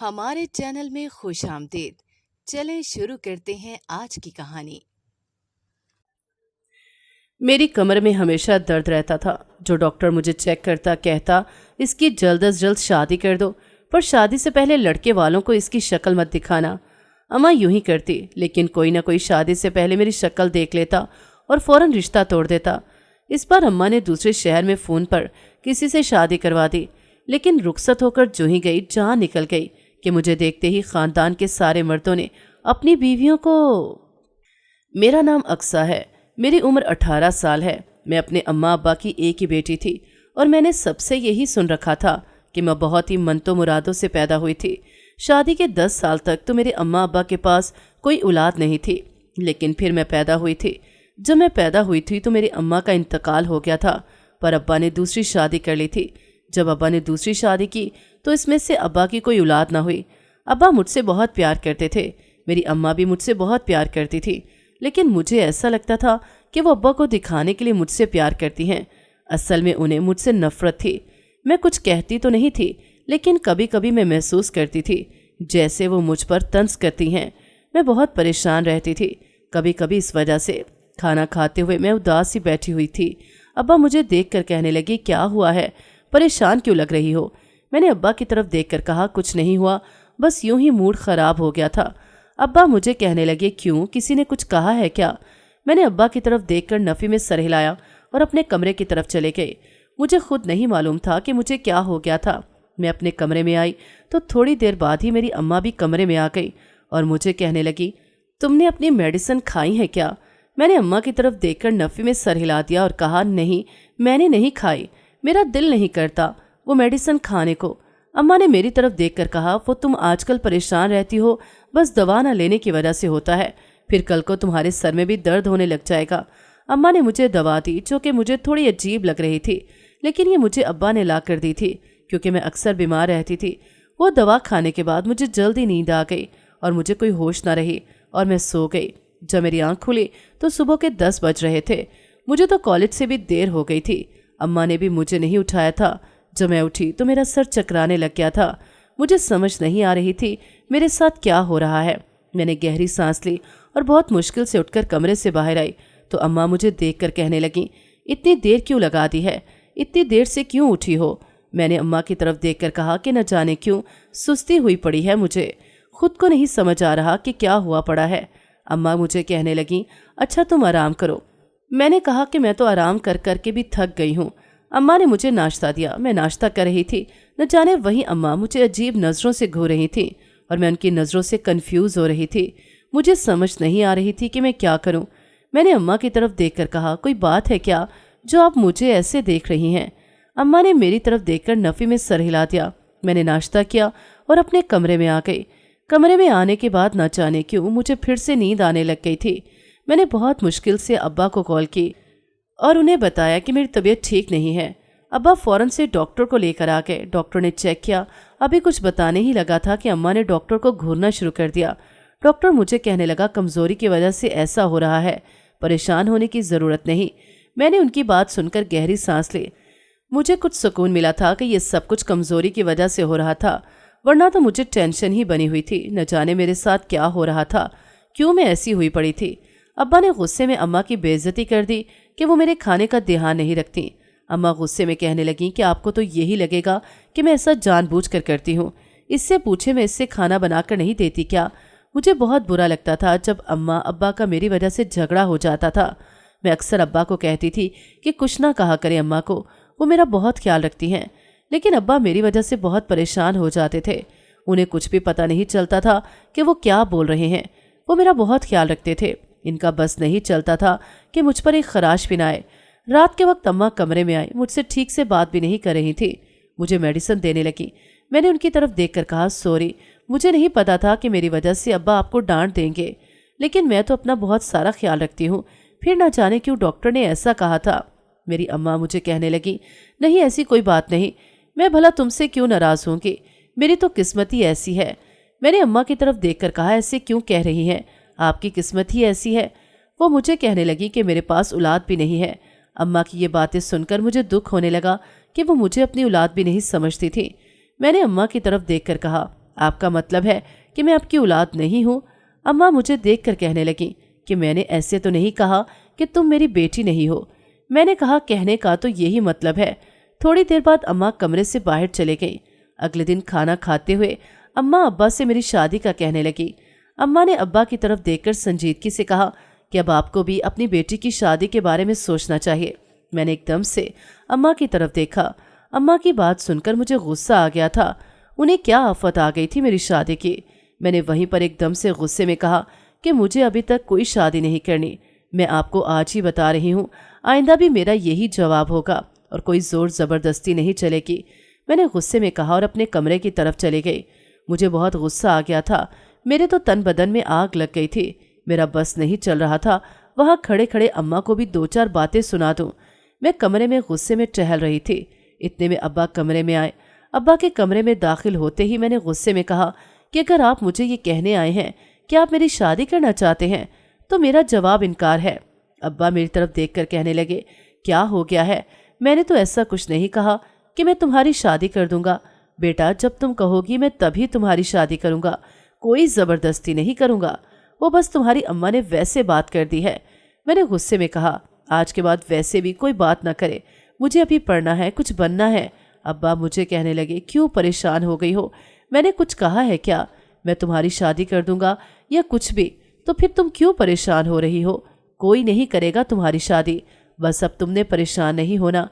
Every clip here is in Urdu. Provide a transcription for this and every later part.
ہمارے چینل میں خوش آمدید۔ چلیں شروع کرتے ہیں آج کی کہانی۔ میری کمر میں ہمیشہ درد رہتا تھا۔ جو ڈاکٹر مجھے چیک کرتا کہتا اس کی جلد از جلد شادی کر دو، پر شادی سے پہلے لڑکے والوں کو اس کی شکل مت دکھانا۔ اماں یوں ہی کرتی، لیکن کوئی نہ کوئی شادی سے پہلے میری شکل دیکھ لیتا اور فوراً رشتہ توڑ دیتا۔ اس بار اماں نے دوسرے شہر میں فون پر کسی سے شادی کروا دی، لیکن رخصت ہو کر جو ہی گئی جان نکل گئی کہ مجھے دیکھتے ہی خاندان کے سارے مردوں نے اپنی بیویوں کو۔ میرا نام اقصیٰ ہے، میری عمر 18 سال ہے۔ میں اپنے اماں ابا کی ایک ہی بیٹی تھی، اور میں نے سب سے یہی سن رکھا تھا کہ میں بہت ہی منتوں مرادوں سے پیدا ہوئی تھی۔ شادی کے 10 سال تک تو میرے اماں ابا کے پاس کوئی اولاد نہیں تھی، لیکن پھر میں پیدا ہوئی تھی۔ جب میں پیدا ہوئی تھی تو میری اماں کا انتقال ہو گیا تھا، پر ابا نے دوسری شادی کر لی تھی۔ جب ابا نے دوسری شادی کی تو اس میں سے ابا کی کوئی اولاد نہ ہوئی۔ ابا مجھ سے بہت پیار کرتے تھے، میری اماں بھی مجھ سے بہت پیار کرتی تھی، لیکن مجھے ایسا لگتا تھا کہ وہ ابا کو دکھانے کے لیے مجھ سے پیار کرتی ہیں۔ اصل میں انہیں مجھ سے نفرت تھی۔ میں کچھ کہتی تو نہیں تھی، لیکن کبھی کبھی میں محسوس کرتی تھی جیسے وہ مجھ پر طنز کرتی ہیں۔ میں بہت پریشان رہتی تھی، کبھی کبھی اس وجہ سے۔ کھانا کھاتے ہوئے میں اداس ہی بیٹھی ہوئی تھی۔ ابا مجھے دیکھ کر کہنے لگے، کیا ہوا ہے؟ پریشان کیوں لگ رہی ہو؟ میں نے ابا کی طرف دیکھ کر کہا، کچھ نہیں ہوا، بس یوں ہی موڈ خراب ہو گیا تھا۔ ابا مجھے کہنے لگے، کیوں، کسی نے کچھ کہا ہے کیا؟ میں نے ابا کی طرف دیکھ کر نفی میں سر ہلایا اور اپنے کمرے کی طرف چلے گئے۔ مجھے خود نہیں معلوم تھا کہ مجھے کیا ہو گیا تھا۔ میں اپنے کمرے میں آئی تو تھوڑی دیر بعد ہی میری اماں بھی کمرے میں آ گئی اور مجھے کہنے لگی، تم نے اپنی میڈیسن کھائی ہے کیا؟ میں نے اماں کی طرف دیکھ کر نفی میں سر ہلا دیا اور کہا، نہیں، میں نے نہیں کھائی، میرا دل نہیں کرتا وہ میڈیسن کھانے کو۔ اماں نے میری طرف دیکھ کر کہا، وہ تم آج کل پریشان رہتی ہو، بس دوا نہ لینے کی وجہ سے ہوتا ہے، پھر کل کو تمہارے سر میں بھی درد ہونے لگ جائے گا۔ اماں نے مجھے دوا دی جو کہ مجھے تھوڑی عجیب لگ رہی تھی، لیکن یہ مجھے ابا نے لا کر دی تھی کیونکہ میں اکثر بیمار رہتی تھی۔ وہ دوا کھانے کے بعد مجھے جلدی نیند آ گئی اور مجھے کوئی ہوش نہ رہی اور میں سو گئی۔ جب میری آنکھ کھلی تو صبح کے 10 بج رہے تھے۔ مجھے تو کالج سے بھی دیر ہو گئی تھی۔ اماں نے بھی مجھے نہیں اٹھایا تھا۔ جب میں اٹھی تو میرا سر چکرانے لگ گیا تھا۔ مجھے سمجھ نہیں آ رہی تھی میرے ساتھ کیا ہو رہا ہے۔ میں نے گہری سانس لی اور بہت مشکل سے اٹھ کر کمرے سے باہر آئی تو اماں مجھے دیکھ کر کہنے لگیں، اتنی دیر کیوں لگا دی ہے؟ اتنی دیر سے کیوں اٹھی ہو؟ میں نے اماں کی طرف دیکھ کر کہا کہ نہ جانے کیوں سستی ہوئی پڑی ہے، مجھے خود کو نہیں سمجھ آ رہا کہ کیا ہوا پڑا ہے۔ اماں مجھے کہنے لگیں، اچھا تم آرام کرو۔ میں نے کہا کہ میں تو آرام کر کر کے بھی تھک گئی ہوں۔ اماں نے مجھے ناشتہ دیا۔ میں ناشتہ کر رہی تھی، نہ جانے وہی اماں مجھے عجیب نظروں سے گھور رہی تھیں اور میں ان کی نظروں سے کنفیوز ہو رہی تھی۔ مجھے سمجھ نہیں آ رہی تھی کہ میں کیا کروں۔ میں نے اماں کی طرف دیکھ کر کہا، کوئی بات ہے کیا جو آپ مجھے ایسے دیکھ رہی ہیں؟ اماں نے میری طرف دیکھ کر نفی میں سر ہلا دیا۔ میں نے ناشتہ کیا اور اپنے کمرے میں آ گئی۔ کمرے میں آنے کے بعد نہ جانے کیوں مجھے پھر سے نیند آنے لگ گئی تھی۔ میں نے بہت مشکل سے ابا کو کال کی اور انہیں بتایا کہ میری طبیعت ٹھیک نہیں ہے۔ ابا فوراً سے ڈاکٹر کو لے کر آ گئے۔ ڈاکٹر نے چیک کیا، ابھی کچھ بتانے ہی لگا تھا کہ اماں نے ڈاکٹر کو گھورنا شروع کر دیا۔ ڈاکٹر مجھے کہنے لگا، کمزوری کی وجہ سے ایسا ہو رہا ہے، پریشان ہونے کی ضرورت نہیں۔ میں نے ان کی بات سن کر گہری سانس لی۔ مجھے کچھ سکون ملا تھا کہ یہ سب کچھ کمزوری کی وجہ سے ہو رہا تھا، ورنہ تو مجھے ٹینشن ہی بنی ہوئی تھی، نہ جانے میرے ساتھ کیا ہو رہا تھا، کیوں میں ایسی ہوئی پڑی تھی۔ ابا نے غصے میں اماں کی بے عزتی کر دی کہ وہ میرے کھانے کا دھیان نہیں رکھتی۔ اماں غصے میں کہنے لگیں کہ آپ کو تو یہی لگے گا کہ میں ایسا جان بوجھ کر کرتی ہوں، اس سے پوچھے میں اس سے کھانا بنا کر نہیں دیتی کیا؟ مجھے بہت برا لگتا تھا جب اماں ابا کا میری وجہ سے جھگڑا ہو جاتا تھا۔ میں اکثر ابا کو کہتی تھی کہ کچھ نہ کہا کرے اماں کو، وہ میرا بہت خیال رکھتی ہیں، لیکن ابا میری وجہ سے بہت پریشان ہو جاتے تھے۔ انہیں کچھ بھی پتہ نہیں چلتا تھا کہ وہ کیا بول رہے ہیں۔ وہ میرا بہت خیال رکھتے تھے، ان کا بس نہیں چلتا تھا کہ مجھ پر ایک خراش بھی نہ آئے۔ رات کے وقت اماں کمرے میں آئی، مجھ سے ٹھیک سے بات بھی نہیں کر رہی تھی، مجھے میڈیسن دینے لگی۔ میں نے ان کی طرف دیکھ کر کہا، سوری، مجھے نہیں پتا تھا کہ میری وجہ سے ابا آپ کو ڈانٹ دیں گے، لیکن میں تو اپنا بہت سارا خیال رکھتی ہوں، پھر نہ جانے کیوں ڈاکٹر نے ایسا کہا تھا۔ میری اماں مجھے کہنے لگی، نہیں ایسی کوئی بات نہیں، میں بھلا تم سے کیوں ناراض ہوں گی، میری تو قسمت ہی ایسی ہے۔ میں نے اماں کی طرف دیکھ کر کہا، ایسے کیوں کہہ رہی ہیں، آپ کی قسمت ہی ایسی ہے۔ وہ مجھے کہنے لگی کہ میرے پاس اولاد بھی نہیں ہے۔ اماں کی یہ باتیں سن کر مجھے دکھ ہونے لگا کہ وہ مجھے اپنی اولاد بھی نہیں سمجھتی تھی۔ میں نے اماں کی طرف دیکھ کر کہا، آپ کا مطلب ہے کہ میں آپ کی اولاد نہیں ہوں؟ اماں مجھے دیکھ کر کہنے لگیں کہ میں نے ایسے تو نہیں کہا کہ تم میری بیٹی نہیں ہو۔ میں نے کہا کہنے کا تو یہی مطلب ہے۔ تھوڑی دیر بعد اماں کمرے سے باہر چلے گئیں۔ اگلے دن کھانا کھاتے ہوئے اماں ابا سے میری شادی کا کہنے لگی۔ اماں نے ابا کی طرف دیکھ کر سنجیدگی سے کہا کہ اب آپ کو بھی اپنی بیٹی کی شادی کے بارے میں سوچنا چاہیے۔ میں نے ایک دم سے اماں کی طرف دیکھا۔ اماں کی بات سن کر مجھے غصہ آ گیا تھا۔ انہیں کیا آفت آ گئی تھی میری شادی کی؟ میں نے وہیں پر ایک دم سے غصے میں کہا کہ مجھے ابھی تک کوئی شادی نہیں کرنی۔ میں آپ کو آج ہی بتا رہی ہوں، آئندہ بھی میرا یہی جواب ہوگا اور کوئی زور زبردستی نہیں چلے گی۔ میں نے غصے میں کہا اور اپنے کمرے کی طرف چلے گئی۔ مجھے بہت غصہ آ گیا تھا۔ میرے تو تن بدن میں آگ لگ گئی تھی۔ میرا بس نہیں چل رہا تھا وہاں کھڑے کھڑے اماں کو بھی دو چار باتیں سنا دوں۔ میں کمرے میں غصے میں ٹہل رہی تھی، اتنے میں ابا کمرے میں آئے۔ ابا کے کمرے میں داخل ہوتے ہی میں نے غصے میں کہا کہ اگر آپ مجھے یہ کہنے آئے ہیں کہ آپ میری شادی کرنا چاہتے ہیں تو میرا جواب انکار ہے۔ ابا میری طرف دیکھ کر کہنے لگے کیا ہو گیا ہے؟ میں نے تو ایسا کچھ نہیں کہا کہ میں تمہاری شادی کر دوں گا۔ بیٹا جب تم کہو گی میں تبھی تمہاری شادی کروں گا، کوئی زبردستی نہیں کروں گا۔ وہ بس تمہاری اماں نے ویسے بات کر دی ہے۔ میں نے غصے میں کہا آج کے بعد ویسے بھی کوئی بات نہ کرے، مجھے ابھی پڑھنا ہے، کچھ بننا ہے۔ ابا مجھے کہنے لگے کیوں پریشان ہو گئی ہو؟ میں نے کچھ کہا ہے کیا؟ میں تمہاری شادی کر دوں گا یا کچھ بھی، تو پھر تم کیوں پریشان ہو رہی ہو؟ کوئی نہیں کرے گا تمہاری شادی، بس اب تم نے پریشان نہیں ہونا۔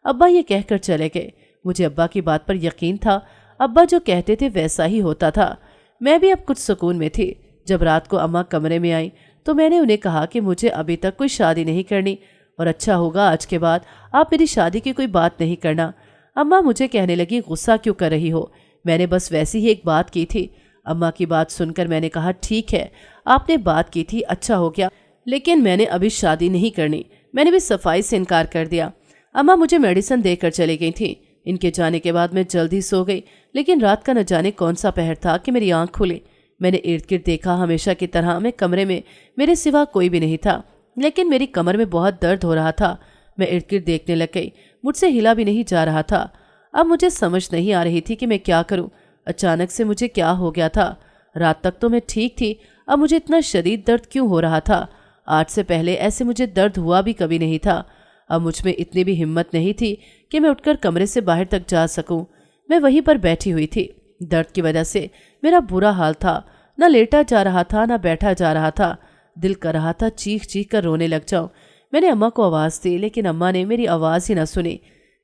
ابا یہ کہہ کر چلے گئے۔ مجھے ابا کی بات پر یقین تھا، ابا جو کہتے تھے ویسا ہی ہوتا تھا۔ میں بھی اب کچھ سکون میں تھی۔ جب رات کو اماں کمرے میں آئیں تو میں نے انہیں کہا کہ مجھے ابھی تک کوئی شادی نہیں کرنی اور اچھا ہوگا آج کے بعد آپ میری شادی کی کوئی بات نہیں کرنا۔ اماں مجھے کہنے لگی غصہ کیوں کر رہی ہو؟ میں نے بس ویسی ہی ایک بات کی تھی۔ اماں کی بات سن کر میں نے کہا ٹھیک ہے آپ نے بات کی تھی، اچھا ہو گیا، لیکن میں نے ابھی شادی نہیں کرنی۔ میں نے بھی صفائی سے انکار کر دیا۔ اماں مجھے میڈیسن دے کر چلی گئی تھیں۔ ان کے جانے کے بعد میں جلدی سو گئی، لیکن رات کا نہ جانے کون سا پہر تھا کہ میری آنکھ کھلی۔ میں نے ارد گرد دیکھا، ہمیشہ کی طرح میں کمرے میں میرے سوا کوئی بھی نہیں تھا، لیکن میری کمر میں بہت درد ہو رہا تھا۔ میں ارد گرد دیکھنے لگ گئی، مجھ سے ہلا بھی نہیں جا رہا تھا۔ اب مجھے سمجھ نہیں آ رہی تھی کہ میں کیا کروں۔ اچانک سے مجھے کیا ہو گیا تھا؟ رات تک تو میں ٹھیک تھی، اب مجھے اتنا شدید درد کیوں ہو رہا تھا؟ آج سے پہلے ایسے مجھے درد ہوا بھی کبھی نہیں تھا۔ اب مجھ میں اتنی بھی ہمت نہیں تھی کہ میں اٹھ کر کمرے سے باہر تک جا سکوں۔ میں وہیں پر بیٹھی ہوئی تھی۔ درد کی وجہ سے میرا برا حال تھا، نہ لیٹا جا رہا تھا نہ بیٹھا جا رہا تھا۔ دل کر رہا تھا چیخ چیخ کر رونے لگ جاؤں۔ میں نے اماں کو آواز دی، لیکن اماں نے میری آواز ہی نہ سنی۔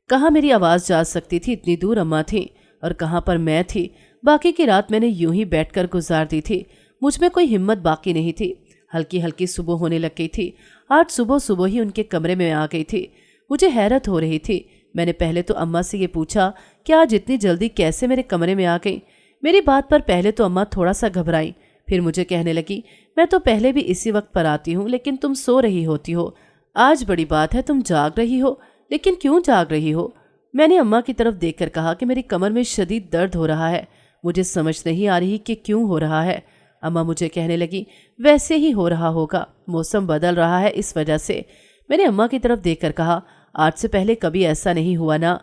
کہاں میری آواز جا سکتی تھی، اتنی دور اماں تھی اور کہاں پر میں تھی۔ باقی کی رات میں نے یوں ہی بیٹھ کر گزار دی تھی۔ مجھ میں کوئی ہمت باقی نہیں تھی۔ ہلکی ہلکی صبح ہونے لگ گئی تھی۔ آج صبح صبح ہی ان کے کمرے میں آ گئی تھی۔ مجھے حیرت ہو رہی تھی۔ میں نے پہلے تو اماں سے یہ پوچھا کہ آج اتنی جلدی کیسے میرے کمرے میں آ گئی۔ میری بات پر پہلے تو اماں تھوڑا سا گھبرائیں، پھر مجھے کہنے لگی میں تو پہلے بھی اسی وقت پر آتی ہوں، لیکن تم سو رہی ہوتی ہو۔ آج بڑی بات ہے، تم جاگ رہی ہو، لیکن کیوں جاگ رہی ہو؟ میں نے اماں کی طرف دیکھ کر کہا کہ میری کمر میں شدید درد ہو رہا ہے، مجھے سمجھ نہیں آ رہی کہ کیوں ہو رہا ہے۔ اماں مجھے کہنے لگی ویسے ہی ہو رہا ہوگا، موسم بدل رہا ہے اس وجہ سے۔ میں نے اماں کی طرف دیکھ کر کہا آج سے پہلے کبھی ایسا نہیں ہوا نہ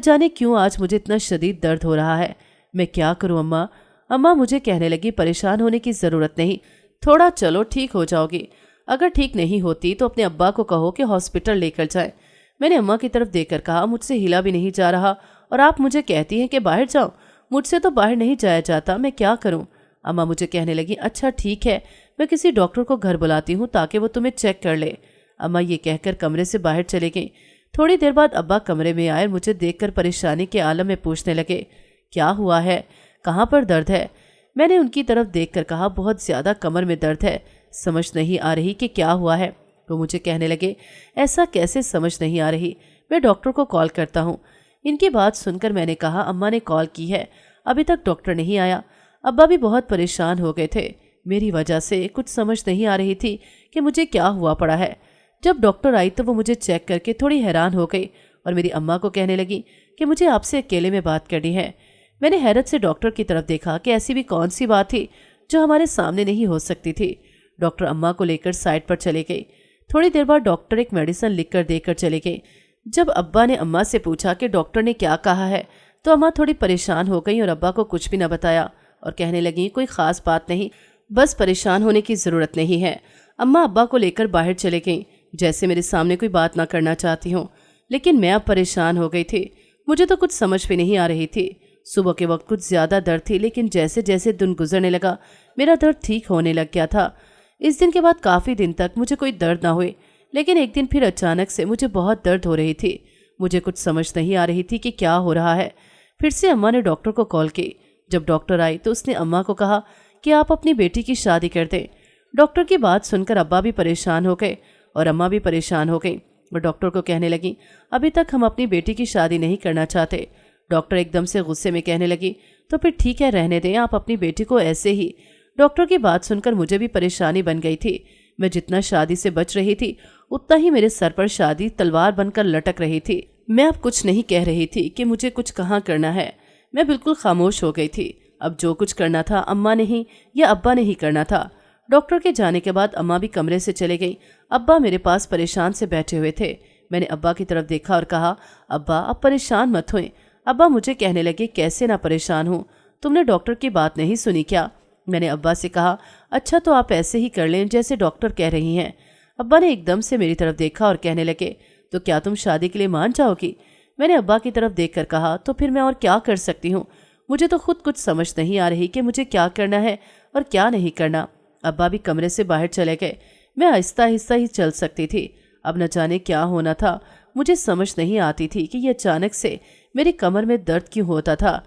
جانے کیوں آج مجھے اتنا شدید درد ہو رہا ہے۔ میں کیا کروں اماں؟ اماں مجھے کہنے لگی پریشان ہونے کی ضرورت نہیں، تھوڑا چلو ٹھیک ہو جاؤ گی، اگر ٹھیک نہیں ہوتی تو اپنے ابا کو کہو کہ ہاسپٹل لے کر جائیں۔ میں نے اماں کی طرف دیکھ کر کہا مجھ سے ہلا بھی نہیں جا رہا اور آپ مجھے کہتی ہیں کہ باہر جاؤ، مجھ سے تو باہر نہیں جایا جاتا، میں کیا کروں؟ اماں مجھے کہنے لگی اچھا ٹھیک ہے، میں کسی ڈاکٹر کو گھر بلاتی ہوں تاکہ وہ تمہیں چیک کر لے۔ اماں یہ کہہ کر کمرے سے باہر چلے گئیں۔ تھوڑی دیر بعد ابا کمرے میں آئے اور مجھے دیکھ کر پریشانی کے عالم میں پوچھنے لگے کیا ہوا ہے، کہاں پر درد ہے؟ میں نے ان کی طرف دیکھ کر کہا بہت زیادہ کمر میں درد ہے، سمجھ نہیں آ رہی کہ کیا ہوا ہے۔ وہ مجھے کہنے لگے ایسا کیسے سمجھ نہیں آ رہی، میں ڈاکٹر کو کال کرتا ہوں۔ ان کی بات سن کر میں نے کہا اماں نے کال کی ہے، ابھی تک ڈاکٹر نہیں آیا۔ ابا بھی بہت پریشان ہو گئے تھے، میری وجہ سے کچھ سمجھ نہیں آ رہی تھی کہ مجھے کیا ہوا پڑا ہے۔ جب ڈاکٹر آئی تو وہ مجھے چیک کر کے تھوڑی حیران ہو گئی اور میری اماں کو کہنے لگی کہ مجھے آپ سے اکیلے میں بات کرنی ہے۔ میں نے حیرت سے ڈاکٹر کی طرف دیکھا کہ ایسی بھی کون سی بات تھی جو ہمارے سامنے نہیں ہو سکتی تھی۔ ڈاکٹر اماں کو لے کر سائڈ پر چلے گئی۔ تھوڑی دیر بعد ڈاکٹر ایک میڈیسن لکھ کر دے کر چلے گئے۔ جب ابا نے اماں سے پوچھا کہ ڈاکٹر نے کیا کہا ہے تو اماں تھوڑی پریشان ہو گئی اور ابا کو کچھ بھی نہ بتایا اور کہنے لگیں کوئی خاص بات نہیں، بس پریشان ہونے کی ضرورت نہیں ہے۔ اماں ابا کو لے کر باہر چلے گئیں، جیسے میرے سامنے کوئی بات نہ کرنا چاہتی ہوں، لیکن میں اب پریشان ہو گئی تھی۔ مجھے تو کچھ سمجھ بھی نہیں آ رہی تھی۔ صبح کے وقت کچھ زیادہ درد تھی، لیکن جیسے جیسے دن گزرنے لگا میرا درد ٹھیک ہونے لگ گیا تھا۔ اس دن کے بعد کافی دن تک مجھے کوئی درد نہ ہوئے، لیکن ایک دن پھر اچانک سے مجھے بہت درد ہو رہی تھی۔ مجھے کچھ سمجھ نہیں آ رہی تھی کہ کیا ہو رہا ہے۔ پھر سے اماں نے ڈاکٹر کو کال کی۔ جب ڈاکٹر آئی تو اس نے اماں کو کہا کہ آپ اپنی بیٹی کی شادی کر دیں۔ ڈاکٹر کی بات سن کر ابا بھی پریشان ہو گئے اور اماں بھی پریشان ہو گئیں اور ڈاکٹر کو کہنے لگیں ابھی تک ہم اپنی بیٹی کی شادی نہیں کرنا چاہتے۔ ڈاکٹر ایک دم سے غصے میں کہنے لگی تو پھر ٹھیک ہے، رہنے دیں آپ اپنی بیٹی کو ایسے ہی۔ ڈاکٹر کی بات سن کر مجھے بھی پریشانی بن گئی تھی۔ میں جتنا شادی سے بچ رہی تھی اتنا ہی میرے سر پر شادی تلوار بن کر لٹک رہی تھی۔ میں اب کچھ نہیں کہہ رہی تھی کہ مجھے کچھ کہاں کرنا ہے۔ میں بالکل خاموش ہو گئی تھی۔ اب جو کچھ کرنا تھا اماں نے ہی یا ابا نے ہی کرنا تھا۔ ڈاکٹر کے جانے کے بعد اماں بھی کمرے سے چلے گئی۔ ابا میرے پاس پریشان سے بیٹھے ہوئے تھے۔ میں نے ابا کی طرف دیکھا اور کہا ابا اب پریشان مت ہوئیں۔ ابا مجھے کہنے لگے کیسے نہ پریشان ہوں، تم نے ڈاکٹر کی بات نہیں سنی کیا؟ میں نے ابا سے کہا اچھا تو آپ ایسے ہی کر لیں جیسے ڈاکٹر کہہ رہی ہیں۔ ابا نے ایک دم سے میری طرف دیکھا اور کہنے لگے تو کیا تم شادی کے لیے مان جاؤ گی؟ میں نے ابا کی طرف دیکھ کر کہا تو پھر میں اور کیا کر سکتی ہوں؟ مجھے تو خود کچھ سمجھ نہیں آ رہی کہ مجھے کیا کرنا ہے اور کیا نہیں کرنا۔ ابا بھی کمرے سے باہر چلے گئے۔ میں آہستہ آہستہ ہی چل سکتی تھی۔ اب نہ جانے کیا ہونا تھا، مجھے سمجھ نہیں آتی تھی کہ یہ اچانک سے میری کمر میں درد کیوں ہوتا تھا۔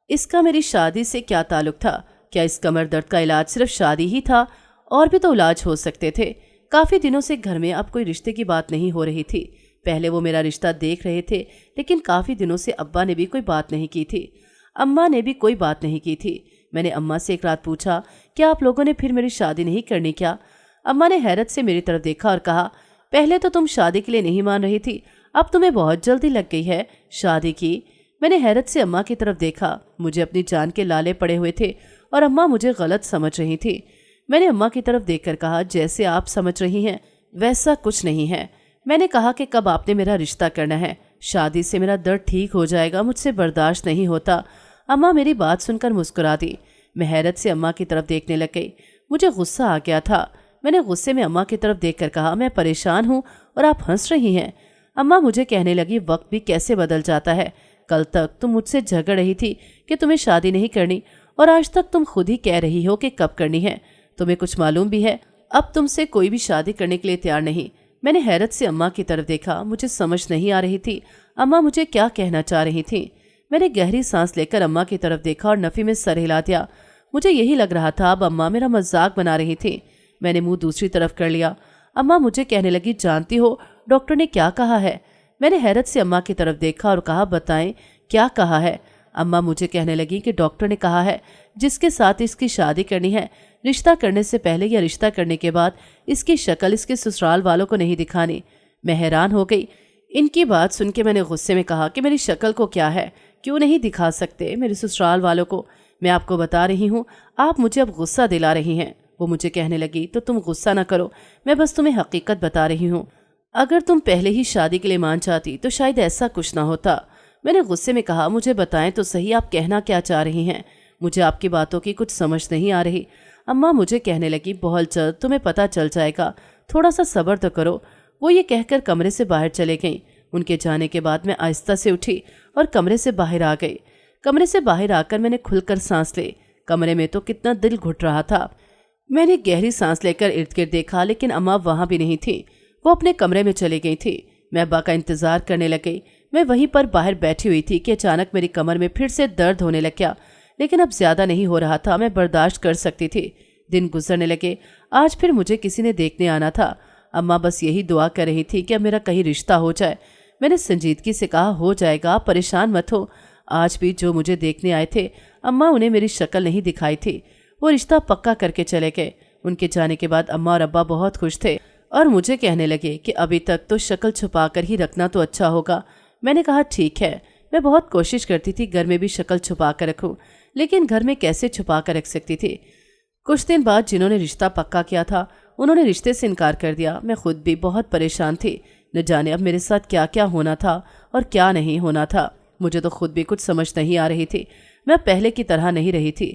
اس کا میری شادی سے کیا تعلق تھا؟ کیا اس کمر درد کا علاج صرف شادی ہی تھا؟ اور بھی تو علاج ہو سکتے تھے۔ کافی دنوں سے گھر میں اب کوئی رشتے کی بات نہیں ہو رہی تھی۔ پہلے وہ میرا رشتہ دیکھ رہے تھے، لیکن کافی دنوں سے ابا نے بھی کوئی بات نہیں کی تھی، اماں نے بھی کوئی بات نہیں کی تھی۔ میں نے اماں سے ایک رات پوچھا کیا آپ لوگوں نے پھر میری شادی نہیں کرنی کیا؟ اماں نے حیرت سے میری طرف دیکھا اور کہا پہلے تو تم شادی کے لیے نہیں مان رہی تھی، اب تمہیں بہت جلدی لگ گئی ہے شادی کی۔ میں نے حیرت سے اماں کی طرف دیکھا۔ مجھے اپنی جان کے لالے پڑے ہوئے تھے اور اماں مجھے غلط سمجھ رہی تھی۔ میں نے اماں کی طرف دیکھ کر کہا جیسے آپ سمجھ رہی ہیں ویسا کچھ نہیں ہے۔ میں نے کہا کہ کب آپ نے میرا رشتہ کرنا ہے؟ شادی سے میرا درد ٹھیک ہو جائے گا، مجھ سے برداشت نہیں ہوتا۔ اماں میری بات سن کر مسکرا دی۔ میں حیرت سے اماں کی طرف دیکھنے لگ گئی۔ مجھے غصہ آ گیا تھا۔ میں نے غصے میں اماں کی طرف دیکھ کر کہا میں پریشان ہوں اور آپ ہنس رہی ہیں۔ اماں مجھے کہنے لگی وقت بھی کیسے بدل جاتا ہے، کل تک تم مجھ سے جھگڑ رہی تھی کہ تمہیں شادی نہیں کرنی، اور آج تک تم خود ہی کہہ رہی ہو کہ کب کرنی ہے۔ تمہیں کچھ معلوم بھی ہے اب تم سے کوئی بھی شادی کرنے کے لیے تیار نہیں۔ میں نے حیرت سے اماں کی طرف دیکھا۔ مجھے سمجھ نہیں آ رہی تھی اماں مجھے کیا کہنا چاہ رہی تھیں۔ میں نے گہری سانس لے کر اماں کی طرف دیکھا اور نفی میں سر ہلا دیا۔ مجھے یہی لگ رہا تھا اب اماں میرا مذاق بنا رہی تھی۔ میں نے منہ دوسری طرف کر لیا۔ اماں مجھے کہنے لگی جانتی ہو ڈاکٹر نے کیا کہا ہے؟ میں نے حیرت سے اماں کی طرف دیکھا اور کہا بتائیں کیا کہا ہے؟ اماں مجھے کہنے لگی کہ ڈاکٹر نے کہا ہے جس کے ساتھ اس کی شادی کرنی ہے، رشتہ کرنے سے پہلے یا رشتہ کرنے کے بعد اس کی شکل اس کے سسرال والوں کو نہیں دکھانی۔ میں حیران ہو گئی۔ ان کی بات سن کے میں نے غصے میں کہا کہ میری شکل کو کیا ہے، کیوں نہیں دکھا سکتے میرے سسرال والوں کو؟ میں آپ کو بتا رہی ہوں، آپ مجھے اب غصہ دلا رہی ہیں۔ وہ مجھے کہنے لگی تو تم غصہ نہ کرو، میں بس تمہیں حقیقت بتا رہی ہوں۔ اگر تم پہلے ہی شادی کے لیے مان جاتی تو شاید ایسا کچھ نہ ہوتا۔ میں نے غصے میں کہا مجھے بتائیں تو صحیح آپ کہنا کیا چاہ رہی ہیں؟ مجھے آپ کی باتوں کی کچھ سمجھ نہیں آ رہی۔ اماں مجھے کہنے لگی بہت جلد تمہیں پتہ چل جائے گا، تھوڑا سا صبر تو کرو۔ وہ یہ کہہ کر کمرے سے باہر چلے گئیں۔ ان کے جانے کے بعد میں آہستہ سے اٹھی اور کمرے سے باہر آ گئی۔ کمرے سے باہر آ کر میں نے کھل کر سانس لی۔ کمرے میں تو کتنا دل گھٹ رہا تھا۔ میں نے گہری سانس لے کر ارد گرد دیکھا لیکن اماں وہاں بھی نہیں تھی، وہ اپنے کمرے میں چلی گئی تھی۔ میں ابا کا انتظار کرنے لگی۔ میں وہیں پر باہر بیٹھی ہوئی تھی کہ اچانک میری کمر میں پھر سے درد ہونے لگ گیا، لیکن اب زیادہ نہیں ہو رہا تھا، میں برداشت کر سکتی تھی۔ دن گزرنے لگے۔ آج پھر مجھے کسی نے دیکھنے آنا تھا۔ اماں بس یہی دعا کر رہی تھی کہ اب میرا کہیں رشتہ ہو جائے۔ میں نے سنجیدگی سے کہا ہو جائے گا، پریشان مت ہو۔ آج بھی جو مجھے دیکھنے آئے تھے اماں انہیں میری شکل نہیں دکھائی تھی، وہ رشتہ پکا کر کے چلے گئے۔ ان کے جانے کے بعد اماں اور ابا بہت خوش تھے اور مجھے کہنے لگے کہ ابھی تک تو شکل چھپا کر ہی رکھنا تو اچھا ہوگا۔ میں نے کہا ٹھیک ہے۔ میں بہت کوشش کرتی تھی گھر میں بھی شکل چھپا کر رکھوں، لیکن گھر میں کیسے چھپا کر رکھ سکتی تھی؟ کچھ دن بعد جنہوں نے رشتہ پکا کیا تھا انہوں نے رشتے سے انکار کر دیا۔ میں خود بھی بہت پریشان تھی، نہ جانے اب میرے ساتھ کیا کیا ہونا تھا اور کیا نہیں ہونا تھا۔ مجھے تو خود بھی کچھ سمجھ نہیں آ رہی تھی۔ میں پہلے کی طرح نہیں رہی تھی۔